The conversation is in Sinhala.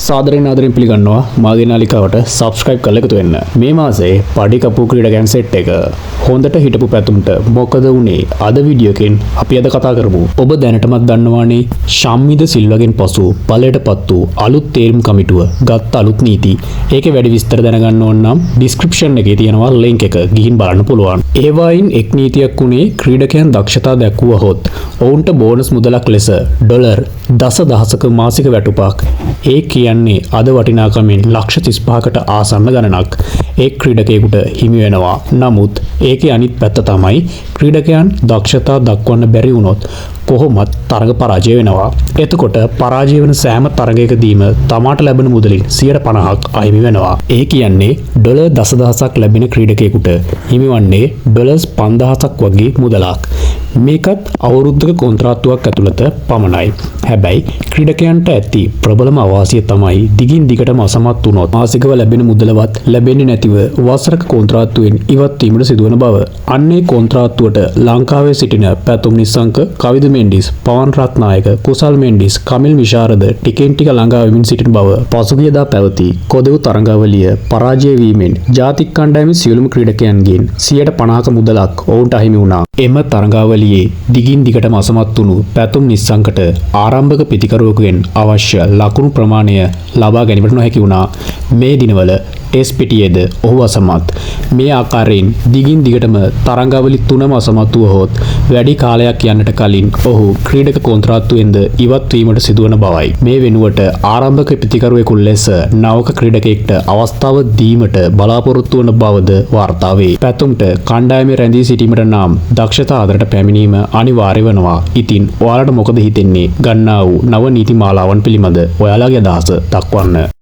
සාදරයෙන් ආදරයෙන් පිළිගන්නවා මාගේ නාලිකාවට subscribe කරලා එකතු වෙන්න. මේ මාසේ පඩි කපු ක්‍රීඩකයන් සෙට් එක හොඳට හිටපු පැතුම්ට මොකද වුනේ? අද වීඩියෝ එකෙන් අපි අද කතා කරමු. ඔබ දැනටමත් දන්නවානේ ශම්මිද සිල්වගෙන් පසු ඵලයටපත් වූ අලුත් තේරුම් කමිටුව ගත්ත අලුත් නීති. ඒකේ වැඩි විස්තර දැනගන්න ඕන නම් description එකේ තියෙනවා link එක ගිහින් බලන්න පුළුවන්. ඒවායින් එක් නීතියක් උනේ ක්‍රීඩකයන් දක්ෂතා දැක්වුවහොත් ඔවුන්ට බෝනස් මුදලක් ලෙස ඩොලර් දසදහසක මාසික වැටුපක්. ඒ කියන්නේ අද වටිනාකමින් ලක්ෂ 35කට ආසන්න ගණනක් ඒ ක්‍රීඩකයෙකුට හිමි වෙනවා. නමුත් ඒකේ අනිත් පැත්ත තමයි ක්‍රීඩකයන් දක්ෂතා දක්වන්න බැරි වුණොත් කොහොමත් තරග පරාජය වෙනවා. එතකොට පරාජය වෙන සෑම තරගයකදීම තමාට ලැබෙන මුදලින් 50%ක් අහිමි වෙනවා. ඒ කියන්නේ ඩොලර් දසදහසක් ලැබෙන ක්‍රීඩකයෙකුට හිමිවන්නේ ඩොලර්ස් 5000ක් වගේ මුදලක්. මේකත් අවුරුද්දක කොන්ත්‍රාත්තුවක් ඇතුළත පමණයි. හැබැයි ක්‍රීඩකයන්ට ඇති ප්‍රබලම අවාසිය තමයි දිගින් දිගටම අසමත් වුණොත් මාසිකව ලැබෙන මුදලවත් ලැබෙන්නේ නැතිව වසරක කොන්ත්‍රාත්තුවෙන් ඉවත් වීමට සිදුවන බව. අන්නේ කොන්ත්‍රාත්තුවට ලංකාවේ සිටින පැතුම් නිස්සංක, කවිද මෙන්ඩිස්, පවන් රත්නායක, කුසල් මෙන්ඩිස්, කමිල් විශාරද ටිකෙන් ටික ළඟා වෙමින් සිටින බව පසුගියදා පැවති කොදෙව් තරඟාවලිය පරාජය වීමෙන් ජාතික කණ්ඩායමේ සියලුම ක්‍රීඩකයන්ගෙන් 50%ක මුදලක් ඔවුන්ට අහිමි වුණා. එම තරඟාවලියේ දිගින් දිගටම අසමත් වුණු පැතුම් නිස්සංකට ආරම්භක පිතිකරුවෙකුගෙන් අවශ්‍ය ලකුණු ප්‍රමාණය ලබා ගැනීමට නොහැකි වුණා. මේ දිනවල එස්.පිටියේද ඔහු අසමත්. මේ ආකාරයෙන් දිගින් දිගටම තරඟාවලි 3ම අසමත් වුවහොත් වැඩි කාලයක් යන්නට කලින් ඔහු ක්‍රීඩක කොන්ත්‍රාත්තුවෙන්ද ඉවත් වීමට සිදුවන බවයි. මේ වෙනුවට ආරම්භක පිතිකරුවෙකු ලෙස නවක ක්‍රීඩකයෙක්ට අවස්ථාව දීමට බලාපොරොත්තු වන බවද වාර්තා වේ. පැතුම්ට කණ්ඩායමේ රැඳී සිටීමට නම් දක්ෂතා අතරට පැමිණීම අනිවාර්ය වෙනවා. ඉතින් ඔයාලට මොකද හිතෙන්නේ? ගන්නා වූ නව නීති මාලාවන් පිළිබඳ ඔයාලගේ අදහස දක්වන්න.